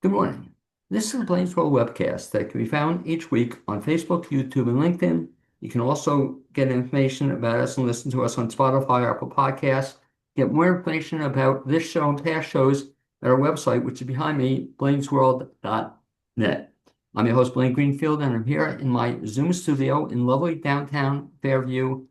Good morning. This is a Blaine's World webcast that can be found each week on Facebook, YouTube, and LinkedIn. You can also get information about us and listen to us on Spotify, Apple Podcasts. Get more information about this show and past shows at our website, which is behind me, blainesworld.net. I'm your host, Blaine Greenfield, and I'm here in my Zoom studio in lovely downtown Fairview,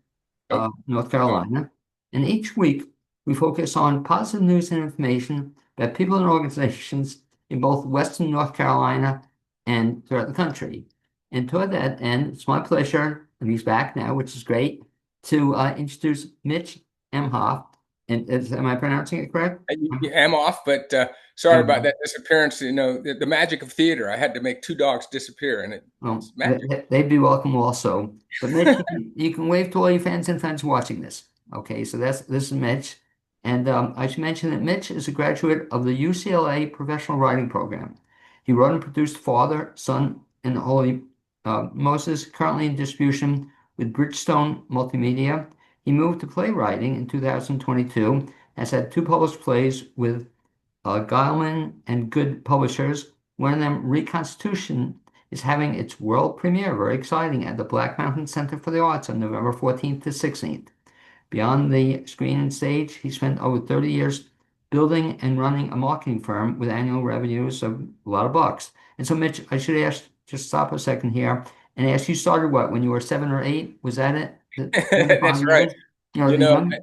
Oh, North oh, Carolina. And each week, we focus on positive news and information about people and organizations in both Western North Carolina and throughout the country. And toward that end, it's my pleasure, and he's back now, which is great, to introduce Mitch Emhoff. And am I pronouncing it correct? you am off, but sorry about Emhoff. that disappearance. You know, the magic of theater. I had to make two dogs disappear, and Well, it's magic. they'd be welcome also. But Mitch, you can wave to all your fans and friends watching this. Okay, so this is Mitch. And I should mention that Mitch is a graduate of the UCLA Professional Writing Program. He wrote and produced Father, Son, and the Holy Moses, currently in distribution with Bridgestone Multimedia. He moved to playwriting in 2022, has had two published plays with Gileman and Good Publishers. One of them, Reconstitution, is having its world premiere, very exciting, at the Black Mountain Center for the Arts on November 14th to 16th. Beyond the screen and stage, he spent over 30 years building and running a marketing firm with annual revenues of a lot of bucks. And so, Mitch, I should ask, just stop a second here and ask, you started what, when you were 7 or 8? Was that it? The 25 That's right. years? You know, You the know, young.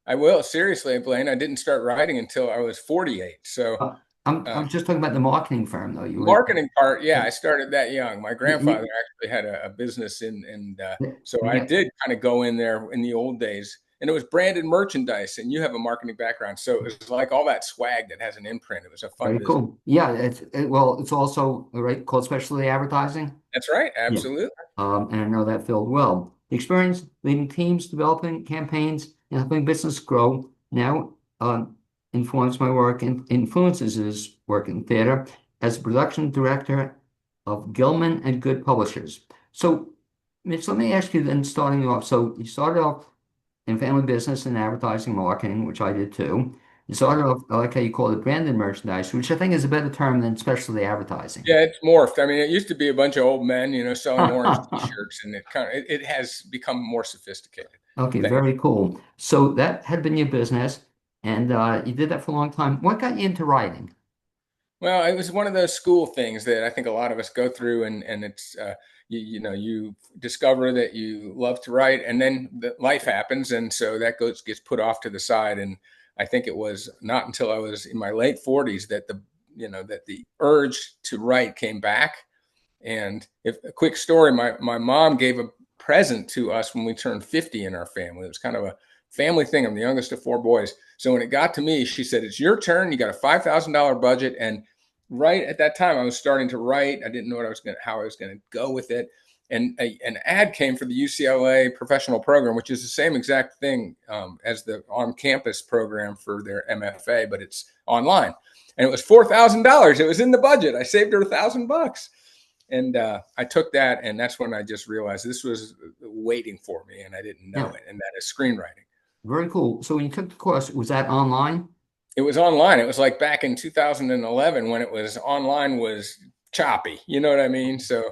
I will seriously, Blaine. I didn't start writing until I was 48. So I'm uh, just talking about the marketing firm, though. You were. marketing part, yeah, I started that young. My grandfather You, actually had a business and so I yeah, did kind of go in there in the old days, and it was branded merchandise. And you have a marketing background, so it was like all that swag that has an imprint. It was a fun very business. cool. Yeah, well, it's also right called specialty advertising. That's right, Yeah. absolutely. And I know that filled well. The experience leading teams, developing campaigns, and helping business grow now informs my work and influences his work in theater as production director of Gilman and Good Publishers. So, Mitch, let me ask you then, starting off. So, you started off in family business and advertising marketing, which I did too. You started Mhm. off, I like how you call it branded merchandise, which I think is a better term than specialty advertising. Yeah, it's morphed. I mean, it used to be a bunch of old men, selling orange t-shirts, and it has become more sophisticated. Okay, Thank very cool. So that had been your business, and you did that for a long time. What got you into writing? Well, it was one of those school things that I think a lot of us go through, and it's you discover that you love to write, and then life happens, and so that gets put off to the side. And I think it was not until I was in my late 40s that the urge to write came back. And if a quick story, my mom gave a present to us when we turned 50 in our family. It was kind of a family thing. I'm the youngest of four boys. So when it got to me, she said, "It's your turn. You got a $5,000 budget." And right at that time, I was starting to write. I didn't know how I was going to go with it. And an ad came for the UCLA professional program, which is the same exact thing as the on-campus program for their MFA, but it's online. And it was $4,000. It was in the budget. I saved her $1,000. And I took that, and that's when I just realized this was waiting for me, and I didn't know Yeah, it. And that is screenwriting. very cool. So when you took the course, was that online? It was online. It was like back in 2011 when it was online was choppy. You know what I mean? So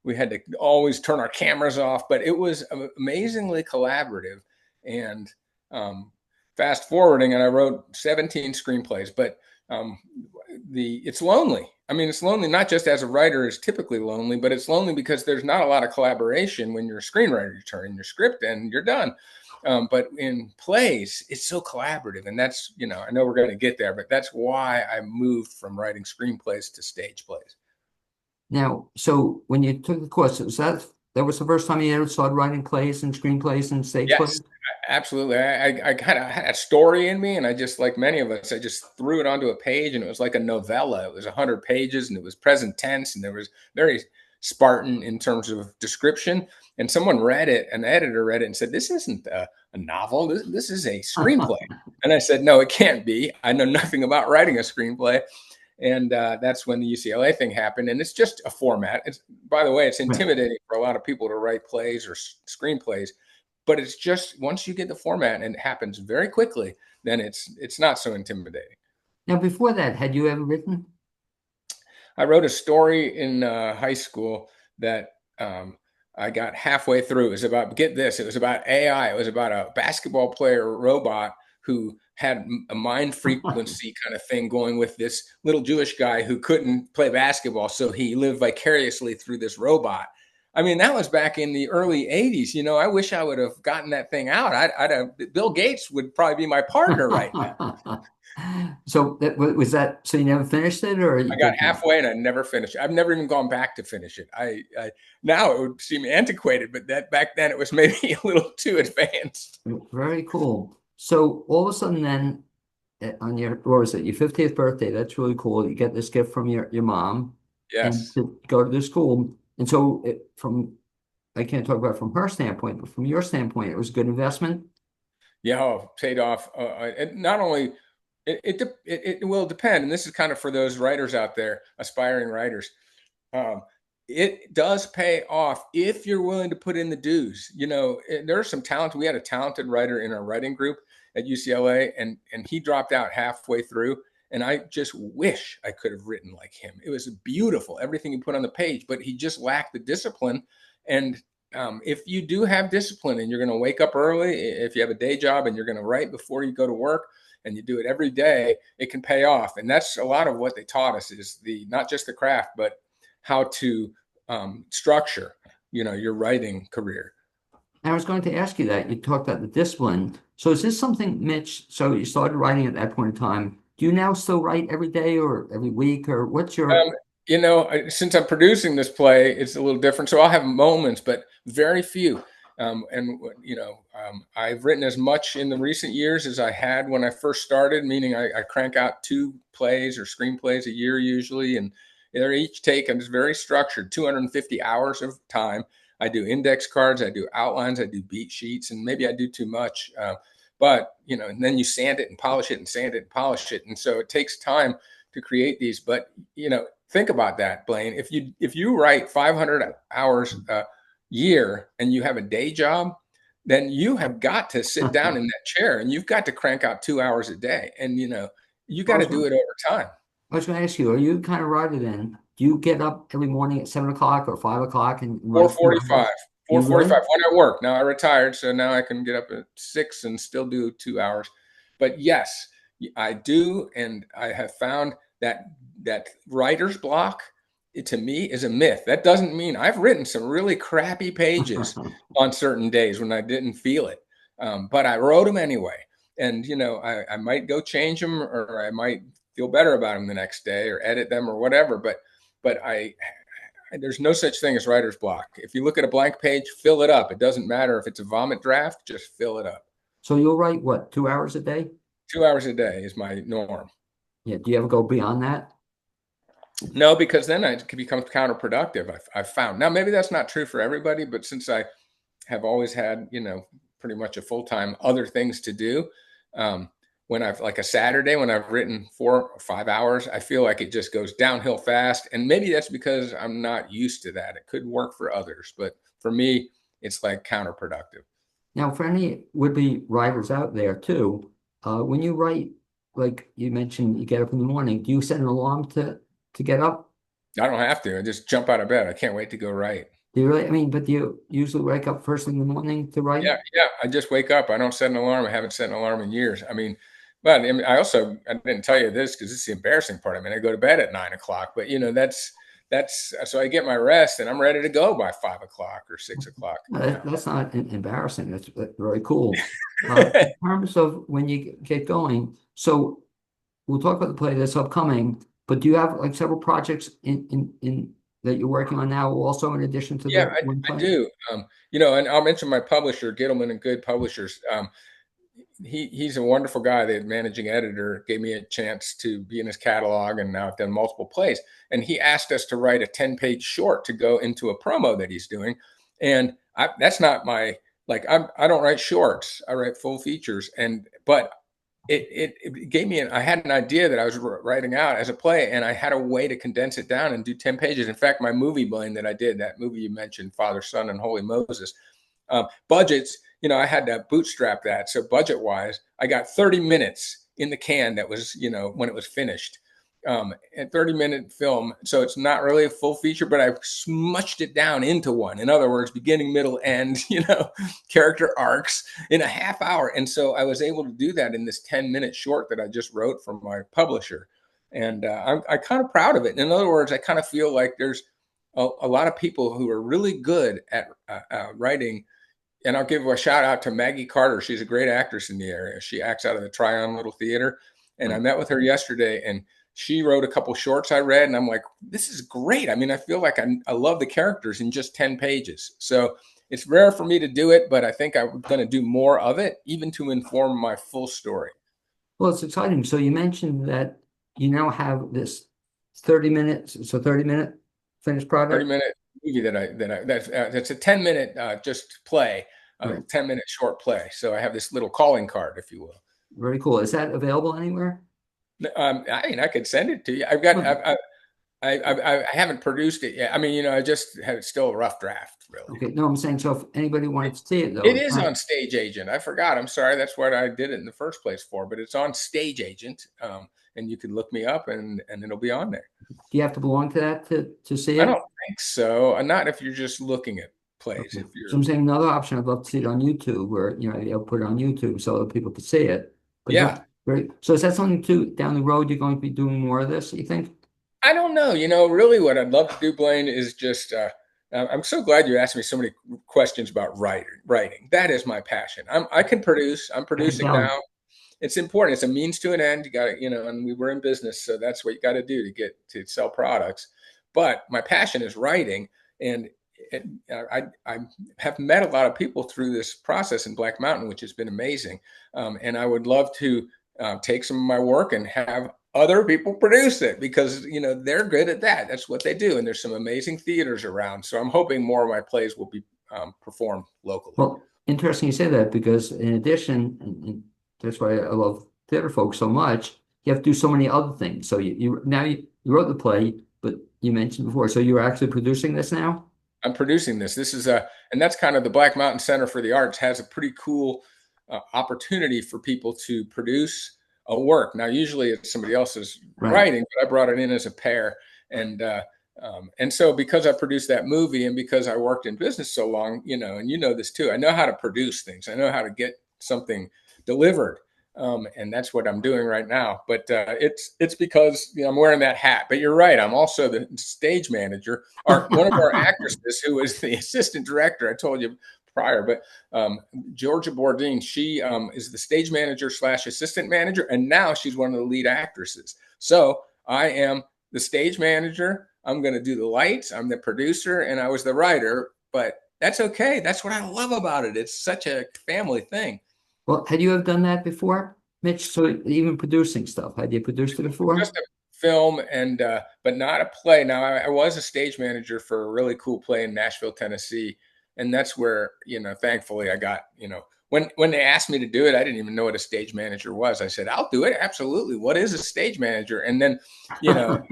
we had to always turn our cameras off, but it was amazingly collaborative. And um, fast forwarding, and I wrote 17 screenplays, but um, it's lonely. I mean, it's lonely not just as a writer is typically lonely, but it's lonely because there's not a lot of collaboration when you're a screenwriter. You turn in your script and you're done. But in plays, it's so collaborative. And that's, I know we're going to get there, but that's why I moved from writing screenplays to stage plays. Now, so when you took the course, that was the first time you ever started writing plays and screenplays and stage Yes, plays? absolutely. I kind of had a story in me, and I just, like many of us, I just threw it onto a page, and it was like a novella. It was 100 pages, and it was present tense, and there was very Spartan in terms of description. And someone read it, an editor read it, and said, "This isn't a novel. This is a screenplay." And I said, "No, it can't be. I know nothing about writing a screenplay." And that's when the UCLA thing happened. And it's just a format. By the way, it's Right. intimidating for a lot of people to write plays or screenplays, but it's just once you get the format and it happens very quickly, then it's not so intimidating. Now, before that, had you ever written? I wrote a story in high school that I got halfway through. It was about, get this, it was about AI. It was about a basketball player robot who had a mind frequency kind of thing going with this little Jewish guy who couldn't play basketball. So he lived vicariously through this robot. I mean, that was back in the early 80s. You know, I wish I would have gotten that thing out. I'd have, Bill Gates would probably be my partner right now. So was that, so you never finished it or you I got did finish? halfway and I never finished. I've never even gone back to finish it. I now it would seem antiquated, but that back then it was maybe a little too advanced. Very cool. So all of a sudden then on your, what was it, your 50th birthday, that's really cool. You get this gift from your mom and Yes. to go to the school. And so I can't talk about it from her standpoint, but from your standpoint, it was a good investment. Yeah, oh, paid off. Not only it will depend, and this is kind of for those writers out there, aspiring writers. Um, it does pay off if you're willing to put in the dues. You know, there are some talent. We had a talented writer in our writing group at UCLA, and he dropped out halfway through. And I just wish I could have written like him. It was beautiful, everything he put on the page, but he just lacked the discipline. And if you do have discipline and you're going to wake up early, if you have a day job and you're going to write before you go to work, and you do it every day, it can pay off. And that's a lot of what they taught us, is the not just the craft, but how to structure, you know, your writing career. And I was going to ask you that. You talked about the discipline. So is this something, Mitch? So you started writing at that point in time. Do you now still write every day or every week or what's your? Um, you know, since I'm producing this play, it's a little different. So I'll have moments, but very few. I've written as much in the recent years as I had when I first started, meaning I crank out 2 plays or screenplays a year usually, and they're each taken. It's very structured, 250 hours of time. I do index cards, I do outlines, I do beat sheets, and maybe I do too much. But you know, and then you sand it and polish it and sand it and polish it, and so it takes time to create these. But you know, think about that, Blaine. If you write 500 hours a year and you have a day job, then you have got to sit down in that chair and you've got to crank out 2 hours a day. And you know, you I got to was do going, it over time. I was going to ask you, are you kind of writer then? Do you get up every morning at 7 o'clock or 5 o'clock and write 4:45, 2 hours? Do you really? 4:45 when I work. Now I retired, so now I can get up at 6 and still do 2 hours. But yes, I do, and I have found that writer's block, to me, is a myth. That doesn't mean I've written some really crappy pages on certain days when I didn't feel it, but I wrote them anyway. And you know, I might go change them, or I might feel better about them the next day, or edit them, or whatever. But there's no such thing as writer's block. If you look at a blank page, fill it up. It doesn't matter if it's a vomit draft, just fill it up. So you'll write what, 2 hours a day? 2 hours a day is my norm. Yeah. Do you ever go beyond that? No, because then it becomes counterproductive. I've found. Now, maybe that's not true for everybody, but since I have always had, you know, pretty much a full time other things to do, um, when I've like a Saturday when I've written 4 or 5 hours, I feel like it just goes downhill fast. And maybe that's because I'm not used to that. It could work for others, but for me, it's like counterproductive. Now, for any would-be writers out there too, when you write, like you mentioned, you get up in the morning, do you set an alarm to get up? I don't have to. I just jump out of bed. I can't wait to go write. Do you really? I mean, but do you usually wake up first thing in the morning to write? Yeah, yeah. I just wake up. I don't set an alarm. I haven't set an alarm in years. I mean, but I mean, I didn't tell you this because it's the embarrassing part. I mean, I go to bed at 9 o'clock, but you know, that's so I get my rest and I'm ready to go by 5 o'clock or 6 o'clock. That's not embarrassing. That's very cool. Yeah. In terms of when you get going, so we'll talk about the play that's upcoming, but do you have like several projects in that you're working on now, also in addition to Yeah, the one I play? do. You know, and I'll mention my publisher, Gittleman and Good Publishers. He's a wonderful guy. The managing editor gave me a chance to be in his catalog, and now I've done multiple plays. And he asked us to write a 10-page short to go into a promo that he's doing. And that's not my like. I don't write shorts. I write full features. And but it gave me I had an idea that I was writing out as a play, and I had a way to condense it down and do 10 pages. In fact, my movie Blaine that I did, that movie you mentioned, Father, Son, and Holy Moses, budgets, you know, I had to bootstrap that. So budget wise, I got 30 minutes in the can. That was, you know, when it was finished. a 30-minute film. So it's not really a full feature, but I've smushed it down into one. In other words, beginning, middle, end, character arcs in a half hour. And so I was able to do that in this 10-minute short that I just wrote from my publisher. And I'm kind of proud of it. In other words, I kind of feel like there's a lot of people who are really good at writing. And I'll give a shout out to Maggie Carter. She's a great actress in the area. She acts out of the Tryon Little Theater. And I Right. met with her yesterday, and she wrote a couple shorts I read, and I'm like, this is great. I mean, I feel like I love the characters in just 10 pages. So it's rare for me to do it, but I think I'm going to do more of it, even to inform my full story. Well, it's exciting. So you mentioned that you now have this 30 minutes, it's a 30-minute finished 30 product. minute movie that's a 10-minute just play, a Right. 10-minute short play. So I have this little calling card, if you will. Very cool. Is that available anywhere? I mean, I could send it to you. I've got, Oh, I haven't produced it yet. I mean, I just have it's still a rough draft, really. okay. No, I'm saying so if anybody wanted to see it though, It it's is not, on Stage Agent. I forgot. I'm sorry. That's what I did it in the first place for. But it's on Stage Agent, and you can look me up, and it'll be on there. do you have to belong to that to see I it? don't think so. Not if you're just looking at plays. Okay. If So you're, I'm saying another option, I'd love to see it on YouTube where, you'll put it on YouTube so other people could see it. But no, yeah. very, so is that something too down the road you're going to be doing more of this, you think? I don't know. Really, what I'd love to do, Blaine, is just. I'm so glad you asked me so many questions about writing. That is my passion. I can produce. I'm I can producing tell. now. It's important. It's a means to an end. You got to, and we were in business, so that's what you got to do to get to sell products. But my passion is writing, and it, I have met a lot of people through this process in Black Mountain, which has been amazing. And I would love to take some of my work and have other people produce it because they're good at that. That's what they do, and there's some amazing theaters around. So I'm hoping more of my plays will be performed locally. Well, interesting you say that because in addition, and that's why I love theater folks so much, you have to do so many other things. So you wrote the play, but you mentioned before, so you're actually producing this now? I'm producing this. And that's kind of the Black Mountain Center for the Arts has a pretty cool opportunity for people to produce a work. Now, usually it's somebody else's Right. writing, but I brought it in as a pair. And so because I produced that movie and because I worked in business so long, and this too, I know how to produce things. I know how to get something delivered. And that's what I'm doing right now. But it's because I'm wearing that hat. But you're right. I'm also the stage manager. One of our actresses, who is the assistant director, I told you prior, but Georgia Bourdin, she is the stage manager slash assistant manager, and now she's one of the lead actresses. So I am the stage manager. I'm going to do the lights. I'm the producer, and I was the writer. But that's okay. That's what I love about it. It's such a family thing. Well, had you ever done that before, Mitch? So even producing stuff, had you produced it before? Just a film and but not a play. Now I was a stage manager for a really cool play in Nashville, Tennessee, and that's where thankfully I got when they asked me to do it, I didn't even know what a stage manager was. I said, I'll do it, absolutely. What is a stage manager? And then you know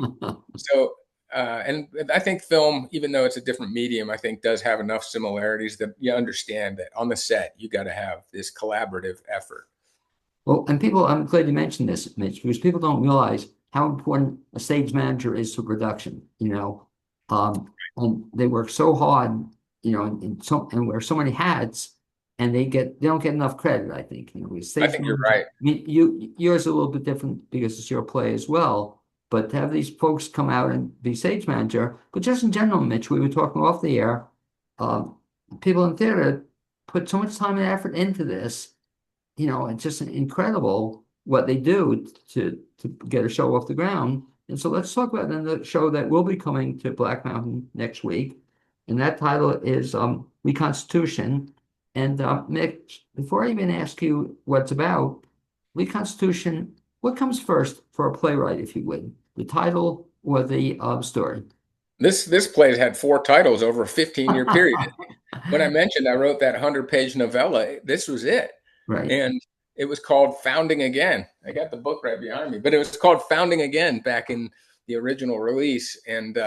so. And I think film, even though it's a different medium, I think does have enough similarities that you understand that on the set you got to have this collaborative effort. Well, and people, I'm glad you mentioned this, Mitch, because people don't realize how important a stage manager is to production. And they work so hard, and wear so many hats, and they don't get enough credit, I think. With I stage think you're manager, right. I mean, yours is a little bit different because it's your play as well, but to have these folks come out and be stage manager, but just in general, Mitch, we were talking off the air, um, people in theater put so much time and effort into this, it's just incredible what they do to get a show off the ground. And so let's talk about then the show that will be coming to Black Mountain next week. And that title is Reconstitution. And Mick, before I even ask you what it's about, Reconstitution, what comes first for a playwright, if you would? The title or the story? This play had four titles over a 15-year period. When I mentioned I wrote that 100-page novella, this was it. Right. And it was called Founding Again. I got the book right behind me, but it was called Founding Again back in the original release. And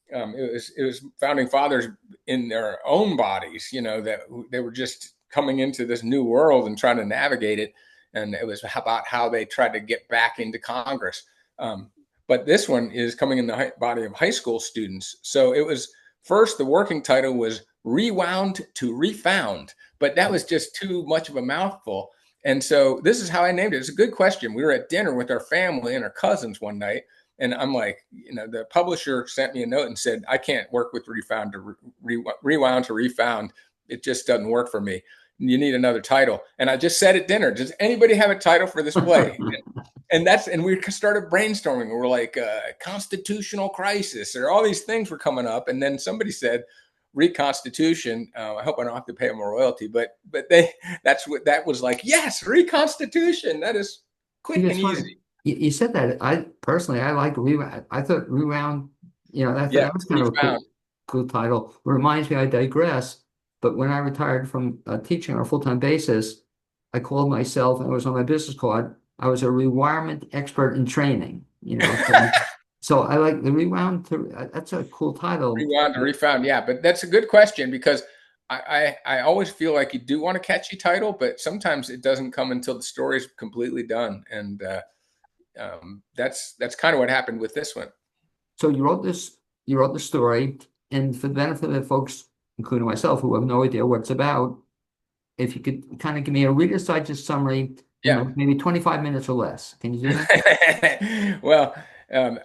it was founding fathers in their own bodies, that they were just coming into this new world and trying to navigate it. And it was about how they tried to get back into Congress. but this one is coming in the body of high school students. So it was first, the working title was Rewound to Refound, but that was just too much of a mouthful. And so this is how I named it. It's a good question. We were at dinner with our family and our cousins one night, and I'm like, the publisher sent me a note and said, I can't work with refound to rewound to refound. It just doesn't work for me. You need another title. And I just said at dinner, does anybody have a title for this play? And we started brainstorming. We're like, constitutional crisis, or all these things were coming up. And then somebody said, Reconstitution. I hope I don't have to pay them a royalty, but that's what that was like. Yes, Reconstitution. That is quick and It's funny. easy. You said that. I personally, I like rewound. I thought rewound, I thought Yeah, that was kind of a refound. cool title. Reminds me, I digress. But when I retired from teaching on a full-time basis, I called myself, and it was on my business card, I was a rewirement expert in training. So I like the rewound. That's a cool title. Rewound to refound. Yeah, but that's a good question because I always feel like you do want a catchy title, but sometimes it doesn't come until the story's completely done, and that's kind of what happened with this one. So you wrote the story, and for the benefit of the folks, including myself, who have no idea what it's about, if you could kind of give me a Reader's Digest summary in Yeah. like maybe 25 minutes or less. Can you do that? Well, um,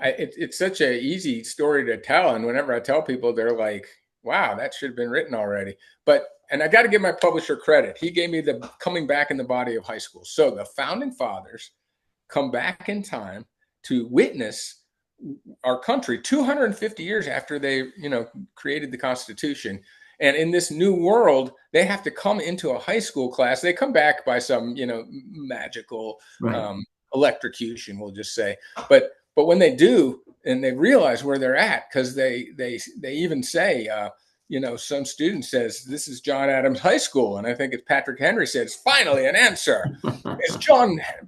it's such an easy story to tell, and whenever I tell people, they're like, "Wow, that should have been written already." And I got to give my publisher credit. He gave me the coming back in the body of high school. So the founding fathers come back in time to witness our country 250 years after they, created the Constitution. And in this new world, they have to come into a high school class. They come back by some, magical Right. um, electrocution, we'll just say. But when they do, and they realize where they're at, because they even say, some student says, "This is John Adams High School," and I think it's Patrick Henry says, "Finally, an answer."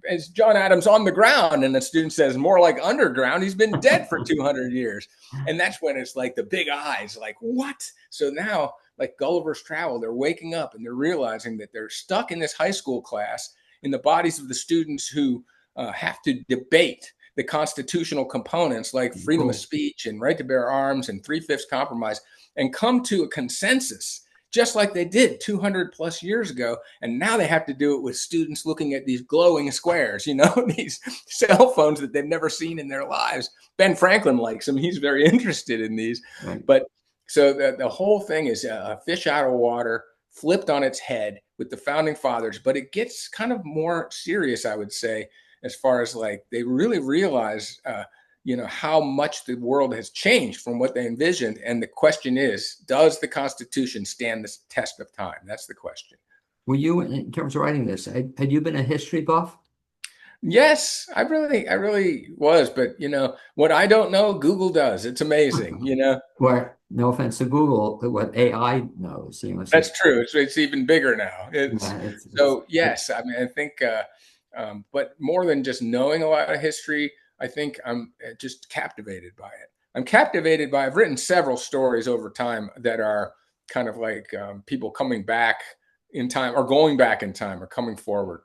Is John Adams on the ground? And the student says, "More like underground. He's been dead for 200 years." And that's when it's like the big eyes, like, what? So now, like Gulliver's Travel, they're waking up and they're realizing that they're stuck in this high school class in the bodies of the students who have to debate the constitutional components like freedom of Cool. speech and right to bear arms and three-fifths compromise, and come to a consensus just like they did 200 plus years ago. And now they have to do it with students looking at these glowing squares, these cell phones that they've never seen in their lives. Ben Franklin likes them. He's very interested in these. Right. But so the whole thing is a fish out of water, flipped on its head with the founding fathers. But it gets kind of more serious, I would say, as far as like they really realize how much the world has changed from what they envisioned. And the question is, does the Constitution stand the test of time? That's the question. Were you, in terms of writing this, had you been a history buff? Yes, I really was. But what I don't know, Google does. It's amazing. Where, no offense to Google, what AI knows, it's That's just, true. It's even bigger now. It's yeah, so yes. I mean, I think, but more than just knowing a lot of history, I think I'm just captivated by it. I'm captivated by. I've written several stories over time that are kind of like people coming back in time, or going back in time, or coming forward.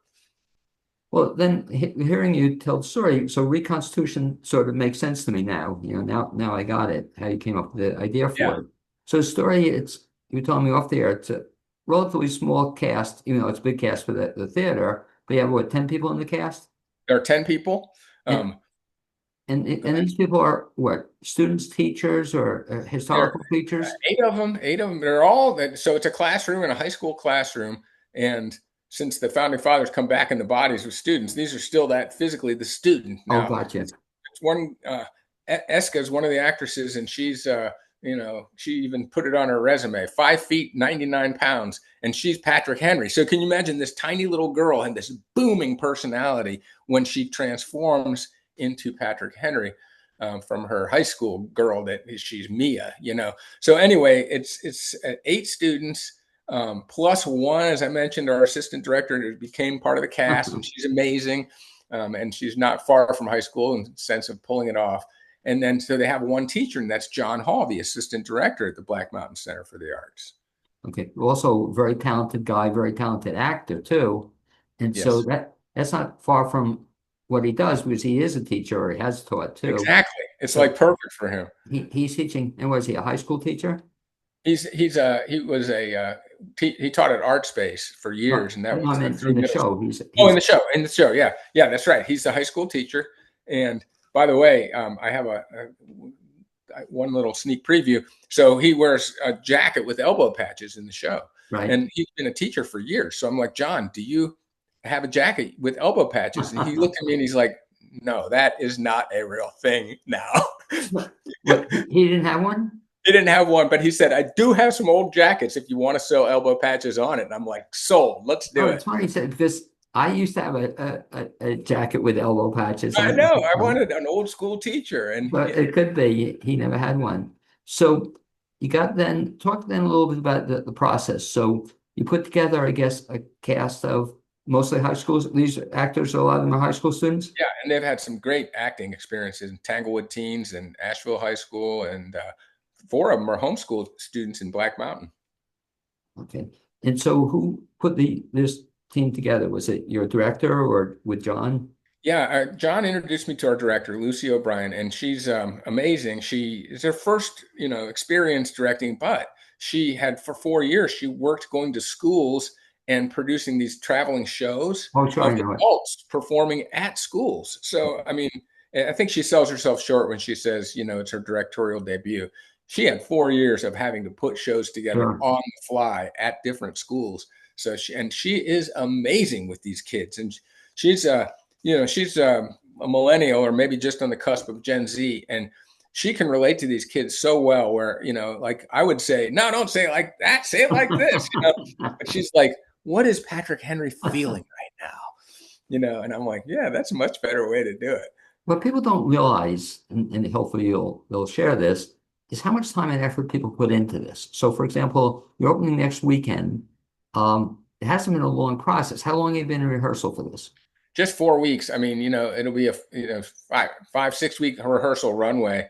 well, then hearing you tell the story, so Reconstitution sort of makes sense to me now. Now I got it, how you came up with the idea Yeah, for it. So the story, you told me off the air, it's a relatively small cast, even though it's a big cast for the theater, but you have what, 10 people in the cast? there are 10 people. And Um, and these people are what, students, teachers, or There historical teachers? eight of them. Eight of them. They're all that. So it's a classroom, in a high school classroom, and since the founding fathers come back in the bodies of students, these are still that physically the student. Oh, Now, gotcha. it's one. Eska is one of the actresses, and she's she even put it on her resume: 5 feet 99 pounds, and she's Patrick Henry. So can you imagine this tiny little girl and this booming personality when she transforms into Patrick Henry? From her high school girl that she's Mia. So anyway, it's 8 students plus one, as I mentioned, our assistant director who became part of the cast, and she's amazing, and she's not far from high school in the sense of pulling it off. And then so they have one teacher, and that's John Hall, the assistant director at the Black Mountain Center for the Arts. Okay. Also, very talented guy, very talented actor too. And so Yes. that's not far from. what he does, because he is a teacher or he has taught too. Exactly. It's So like perfect for him. he's teaching, and was he a high school teacher? He was a he taught at Art Space for No, years, and that no, I was mean through in the middle show. school. Oh, He's in the show, yeah, yeah, that's right. He's the high school teacher. And by the way, I have one little sneak preview. So he wears a jacket with elbow patches in the show, right. and he's been a teacher for years. So I'm like, John, do you have a jacket with elbow patches? And he looked at me and he's like, no, that is not a real thing now. What he didn't have one? He didn't have one, but he said, I do have some old jackets if you want to sew elbow patches on it. And I'm like, sold, let's Oh, do it's it. funny you said because I used to have a jacket with elbow patches, I and know. I wanted an old school teacher. And but it could be he never had one. So you got then talk then a little bit about the process. So you put together, I guess, a cast of mostly high schools. These actors, a lot of them are high school students. yeah, and they've had some great acting experiences in Tanglewood Teens and Asheville High School. And four of them are homeschool students in Black Mountain. Okay. And so who put this team together? Was it your director or with John? Yeah, John introduced me to our director, Lucy O'Brien, and she's amazing. She is her first, experience directing, but she had for 4 years, she worked going to schools and producing these traveling shows Oh, sure, I of know it. adults performing at schools. So, I mean, I think she sells herself short when she says, it's her directorial debut. She had 4 years of having to put shows together Sure. on the fly at different schools. So she is amazing with these kids, and she's she's a millennial or maybe just on the cusp of Gen Z, and she can relate to these kids so well. Where like I would say, no, don't say it like that. Say it like this. But she's like, what is Patrick Henry feeling right now? And I'm like, yeah, that's a much better way to do it. What people don't realize, and hopefully you'll share this, is how much time and effort people put into this. So, for example, you're opening next weekend. It hasn't been a long process. How long have you been in rehearsal for this? Just 4 weeks. I mean, it'll be a 5, 6 week rehearsal runway.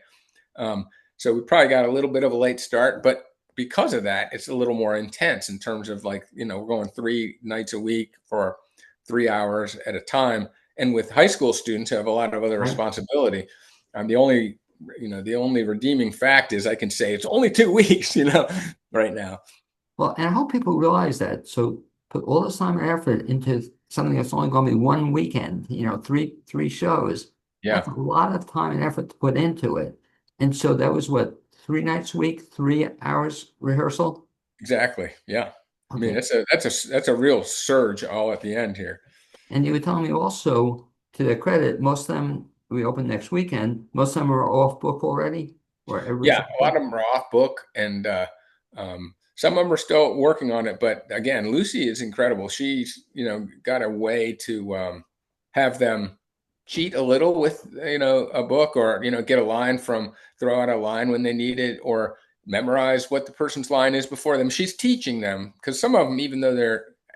So we probably got a little bit of a late start, but because of that, it's a little more intense in terms of like, we're going 3 nights a week for 3 hours at a time. And with high school students who have a lot of other Right? responsibility, the only redeeming fact is I can say it's only 2 weeks, right now. Well, and I hope people realize that. So put all this time and effort into something that's only going to be one weekend, three shows. Yeah, That's a lot of time and effort to put into it. And so that was what, 3 nights a week, 3 hours rehearsal? exactly. Yeah. I mean, Okay. that's a real surge all at the end here. And you were telling me also, to their credit, most of them we open next weekend, most of them are off book already, or everybody's Yeah, off a lot book. of them are off book, and some of them are still working on it. But again, Lucy is incredible. She's got a way to have them cheat a little with a book, or get a line from throw out a line when they need it, or memorize what the person's line is before them. She's teaching them because some of them, even though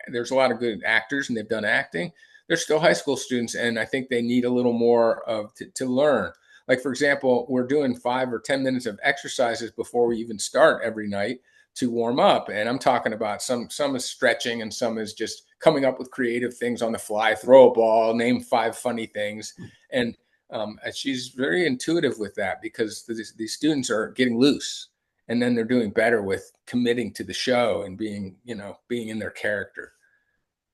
there's a lot of good actors and they've done acting, they're still high school students, and I think they need a little more of to learn. Like, for example, we're doing 5 or 10 minutes of exercises before we even start every night to warm up. And I'm talking about some is stretching and some is just coming up with creative things on the fly, throw a ball, name 5 funny things. And she's very intuitive with that because these students are getting loose, and then they're doing better with committing to the show and being in their character.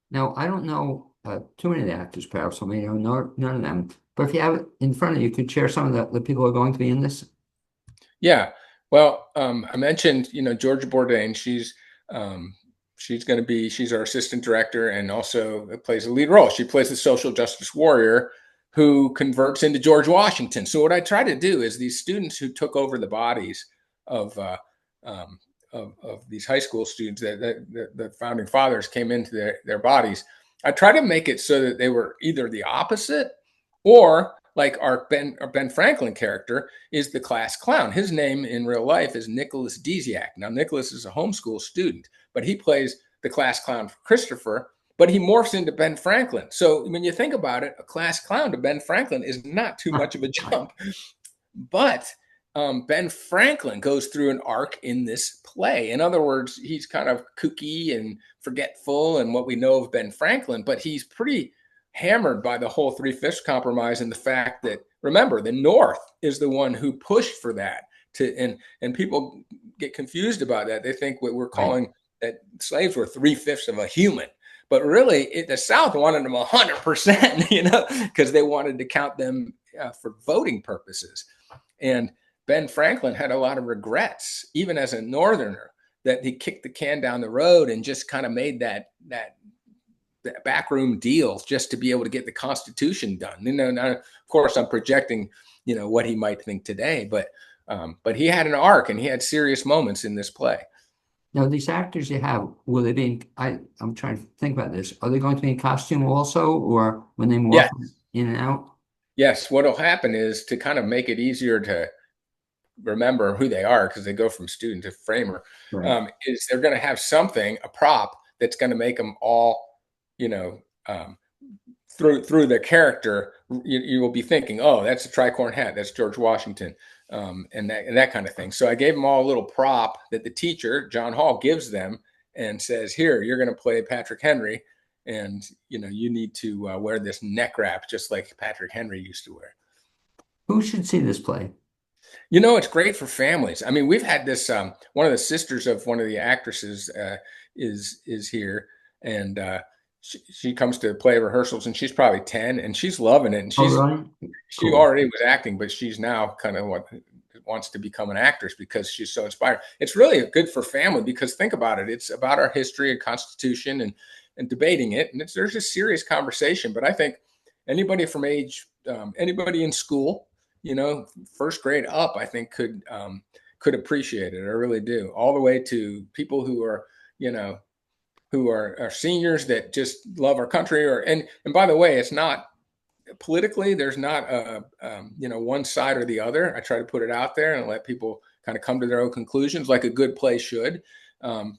Now, I don't know too many of the actors, perhaps, I mean, none of them. But if you have it in front of you, could share some of the people who are going to be in this? Yeah. Well, I mentioned, Georgia Bourdain. She's going to be, she's our assistant director and also plays a lead role. She plays the social justice warrior who converts into George Washington. So what I try to do is these students who took over the bodies of, of these high school students that the founding fathers came into their bodies. I try to make it so that they were either the opposite, or like our Ben Franklin character is the class clown. His name in real life is Nicholas Desiak. Now, Nicholas is a homeschool student, but he plays the class clown for Christopher, but he morphs into Ben Franklin. So when you think about it, a class clown to Ben Franklin is not too much of a Right. jump. But Ben Franklin goes through an arc in this play. In other words, he's kind of kooky and forgetful and what we know of Ben Franklin, but he's pretty hammered by the whole Three-Fifths Compromise and the fact that, remember, the North is the one who pushed for that. And people get confused about that. They think what we're Right. calling that slaves were 3/5 of a human, but really the South wanted them 100%, because they wanted to count them for voting purposes. And Ben Franklin had a lot of regrets, even as a Northerner, that he kicked the can down the road and just kind of made that backroom deal just to be able to get the Constitution done. Now, of course, I'm projecting, what he might think today, but he had an arc and he had serious moments in this play. Now, these actors you have, will they be I'm trying to think about this. Are they going to be in costume also, or when they morph Yeah. in and out? Yes. What'll happen is, to kind of make it easier to remember who they are, because they go from student to framer, Right. is they're going to have something, a prop that's going to make them all, you know, um, through their character, you will be thinking, oh, that's a tricorn hat, that's George Washington, and that kind of thing. So I gave them all a little prop that the teacher, John Hall, gives them and says, here, you're going to play Patrick Henry, and you need to wear this neck wrap just like Patrick Henry used to wear. Who should see this play? It's great for families. I mean, we've had this. One of the sisters of one of the actresses is here, and she comes to play rehearsals, and she's probably 10, and she's loving it. And Oh, really? she Cool. already was acting, but she's now kind of wants to become an actress because she's so inspired. It's really good for family, because think about it. It's about our history and Constitution and debating it, and there's a serious conversation. But I think anybody from anybody in school, first grade up, I think could appreciate it. I really do. All the way to people who are, are seniors that just love our country. And by the way, it's not politically, there's not one side or the other. I try to put it out there and let people kind of come to their own conclusions, like a good play should.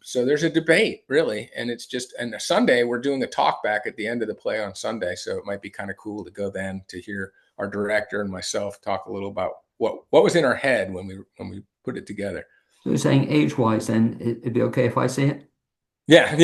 So there's a debate, really, and a Sunday we're doing a talk back at the end of the play on Sunday, so it might be kind of cool to go then to hear our director and myself talk a little about what was in our head when we put it together. So you're saying age-wise, then it'd be okay if I see it? Yeah,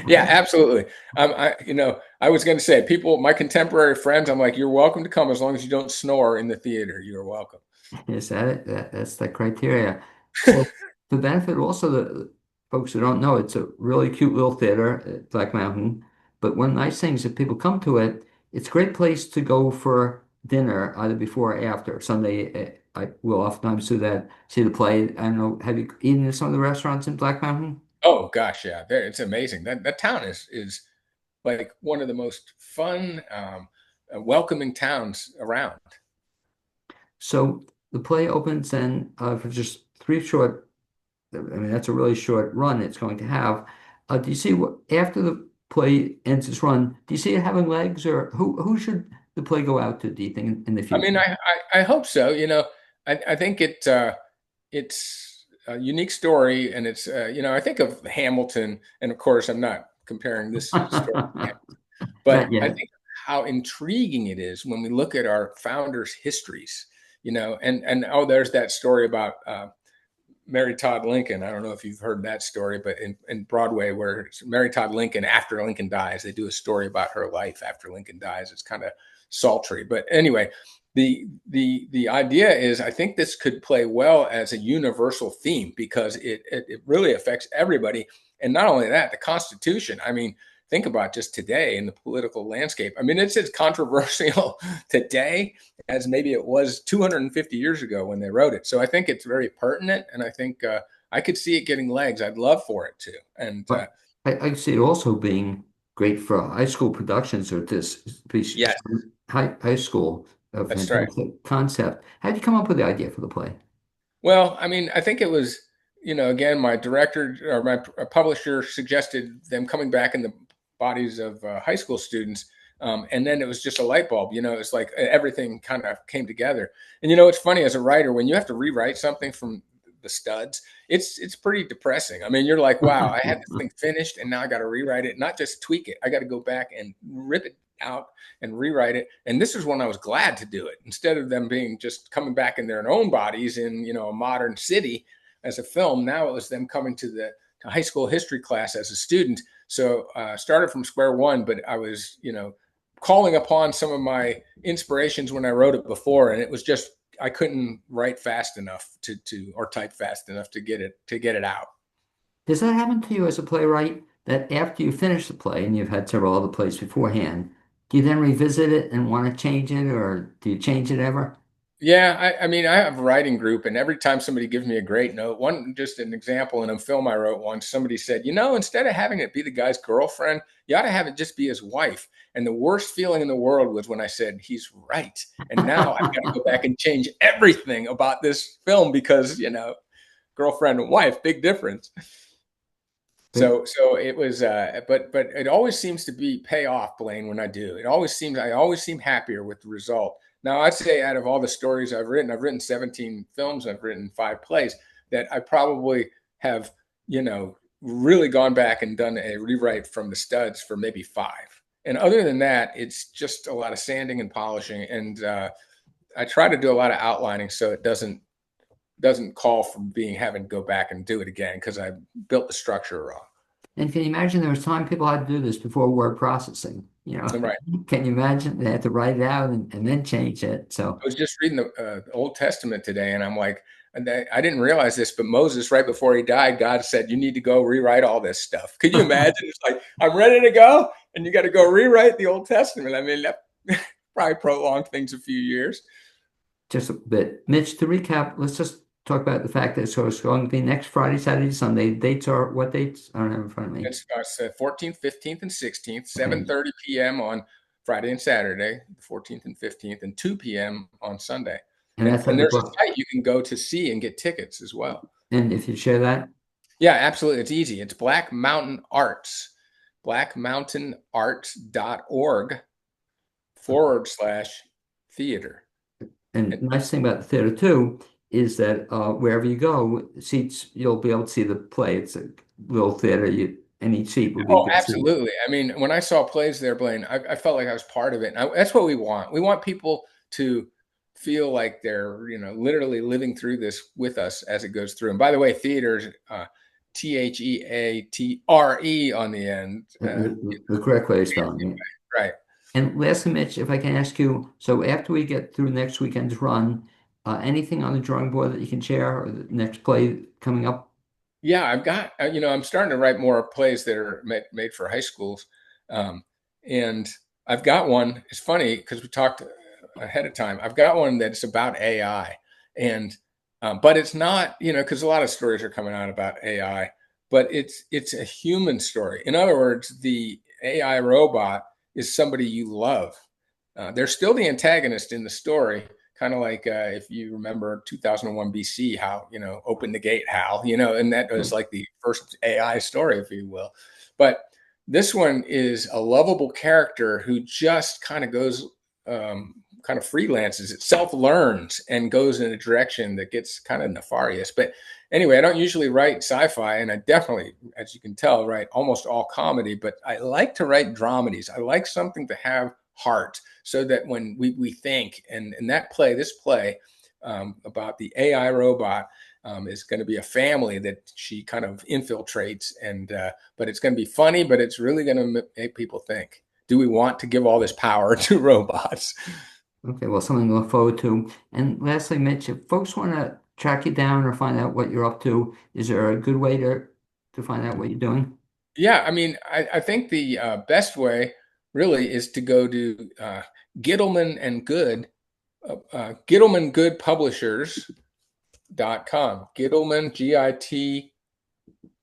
yeah, absolutely. I was going to say, my contemporary friends, I'm like, you're welcome to come as long as you don't snore in the theater. You're welcome. Is that it? That's the criteria. So the benefit also, the folks who don't know, it's a really cute little theater at Black Mountain. But one nice thing is if people come to it, it's a great place to go for dinner, either before or after. Sunday, I will oftentimes do that, see the play. I don't know, have you eaten in some of the restaurants in Black Mountain? Oh gosh, yeah, it's amazing. That town is like one of the most fun, welcoming towns around. So the play opens and for just three short, I mean, that's a really short run it's going to have. Do you see what after the play ends its run? Do you see it having legs, or who should the play go out to? Do you think in the I mean, future? I hope so. I think it's a unique story, and I think of Hamilton, and of course, I'm not comparing this story, Not but I yet. think how intriguing it is when we look at our founders' histories. And oh, there's that story about Mary Todd Lincoln. I don't know if you've heard that story, but in Broadway, where it's Mary Todd Lincoln after Lincoln dies, they do a story about her life after Lincoln dies. It's kind of sultry, but anyway, the idea is, I think this could play well as a universal theme, because it really affects everybody. And not only that, the Constitution. I mean, think about just today in the political landscape. I mean, it's as controversial today as maybe it was 250 years ago when they wrote it. So I think it's very pertinent, and I think I could see it getting legs. I'd love for it to. And But I see it also being great for high school productions or this piece, yes, high school. A that's right. fantastic concept. How did you come up with the idea for the play? Well, I mean, I think it was, again, my director or my publisher suggested them coming back in the bodies of high school students. And then it was just a light bulb. It's like everything kind of came together. And it's funny, as a writer, when you have to rewrite something from the studs, it's pretty depressing. I mean, you're like, wow, I had this thing finished, and now I got to rewrite it, not just tweak it. I got to go back and rip it out and rewrite it. And this is when I was glad to do it, instead of them being just coming back in their own bodies in a modern city as a film. Now it was them coming to high school history class as a student. So started from square one, but I was calling upon some of my inspirations when I wrote it before, and it was just I couldn't write fast enough to or type fast enough to get it out. Does that happen to you as a playwright that after you finish the play and you've had several other plays beforehand, do you then revisit it and want to change it, or do you change it ever? Yeah, I mean, I have a writing group, and every time somebody gives me a great note, one just an example in a film I wrote once, somebody said, instead of having it be the guy's girlfriend, you ought to have it just be his wife. And the worst feeling in the world was when I said, he's right. And now I've got to go back and change everything about this film because, girlfriend and wife, big difference. But So it was, but it always seems to be pay off, Blaine, when I do. I always seem happier with the result. Now, I'd say out of all the stories I've written 17 films, I've written 5 plays, that I probably have, really gone back and done a rewrite from the studs for maybe 5. And other than that, it's just a lot of sanding and polishing. And I try to do a lot of outlining so it doesn't call for being having to go back and do it again because I built the structure wrong. and can you imagine there was time people had to do this before word processing? Right. Can you imagine they had to write it out and then change it? So I was just reading the Old Testament today, and I'm like, I didn't realize this, but Moses, right before he died, God said, "You need to go rewrite all this stuff." Could you imagine? It's like I'm ready to go, and you got to go rewrite the Old Testament. I mean, that probably prolonged things a few years. just a bit. Mitch, to recap, let's just talk about the fact that so it's going to be next Friday, Saturday, Sunday. Dates are what dates? I don't have in front of me. It's 14th, 15th, and 16th, Okay. 7:30 p.m. on Friday and Saturday, the 14th and 15th, and 2 p.m. on Sunday. And And that's at and the there's a book. site you can go to see and get tickets as well. And if you share that, Yeah, absolutely. It's easy. It's Black Mountain Arts, blackmountainarts.org/theater. and And, nice thing about the theater too is that wherever you go, seats you'll be able to see the play. It's a little theater. And each seat will be a oh, good seat. absolutely. I mean, when I saw plays there, Blaine, I felt like I was part of it. And that's what we want. We want people to feel like they're, literally living through this with us as it goes through. And by the way, theaters, Theatre on the end. The correct way of spelling it. Right. And lastly, Mitch, if I can ask you, so after we get through next weekend's run, anything on the drawing board that you can share or the next play coming up? Yeah, I've got, I'm starting to write more plays that are made for high schools. Um, and I've got one, it's funny because we talked ahead of time. I've got one that's about AI. And, but it's not, because a lot of stories are coming out about AI, but it's a human story. In other words, the AI robot is somebody you love. They're still the antagonist in the story, kind of like if you remember 2001 BC, how, open the gate, Hal, and that was like the first AI story, if you will. But this one is a lovable character who just kind of goes, kind of freelances, it self learns and goes in a direction that gets kind of nefarious. But anyway, I don't usually write sci-fi, and I definitely, as you can tell, write almost all comedy, but I like to write dramedies. I like something to have heart so that when we think, and this play about the AI robot is going to be a family that she kind of infiltrates, and but it's going to be funny, but it's really going to make people think, do we want to give all this power to robots? Okay, well, something to look forward to. And lastly, Mitch, if folks want to track you down or find out what you're up to, is there a good way to find out what you're doing? Yeah, I mean, I think the best way really is to go to Gittleman and Good, Gittleman Good Publishers.com. Gittleman,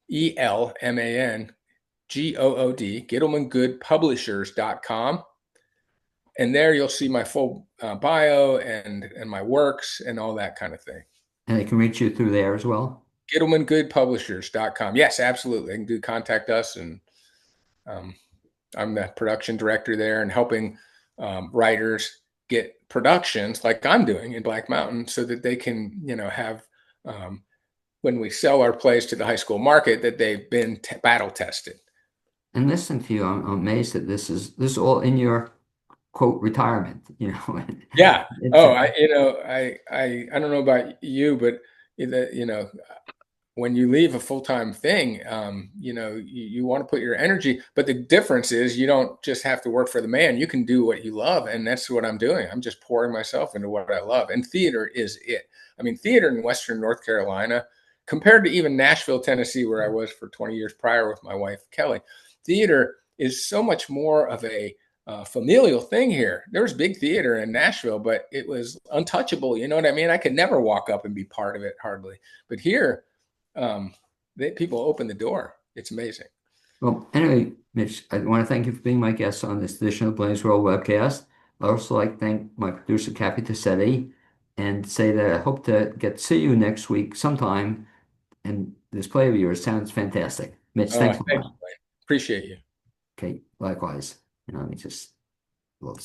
Gittleman, Gittleman Good Publishers.com. And there you'll see my full bio and my works and all that kind of thing. And they can reach you through there as well. GittlemanGoodPublishers.com. Yes, absolutely. They can contact us, and um, I'm the production director there and helping writers get productions like I'm doing in Black Mountain so that they can, have when we sell our plays to the high school market that they've been battle tested. And listening to you, I'm amazed that this is all in your quote retirement. Yeah. It's Oh, I don't know about you, but when you leave a full-time thing, you want to put your energy, but the difference is you don't just have to work for the man. You can do what you love, and that's what I'm doing. I'm just pouring myself into what I love, and theater is it. I mean, theater in Western North Carolina, compared to even Nashville, Tennessee, where I was for 20 years prior with my wife, Kelly, theater is so much more of a familial thing here. There was big theater in Nashville, but it was untouchable. You know what I mean? I could never walk up and be part of it, hardly. But here, um, people open the door. It's amazing. Well, anyway, Mitch, I want to thank you for being my guest on this edition of Blaze World webcast. I'd also like to thank my producer, Kathy Tassetti, and say that I hope to get to see you next week sometime. And this play of yours sounds fantastic. Mitch, Oh, thanks a thank you, lot. Wayne. Appreciate you. Okay, likewise. You know, let me just a little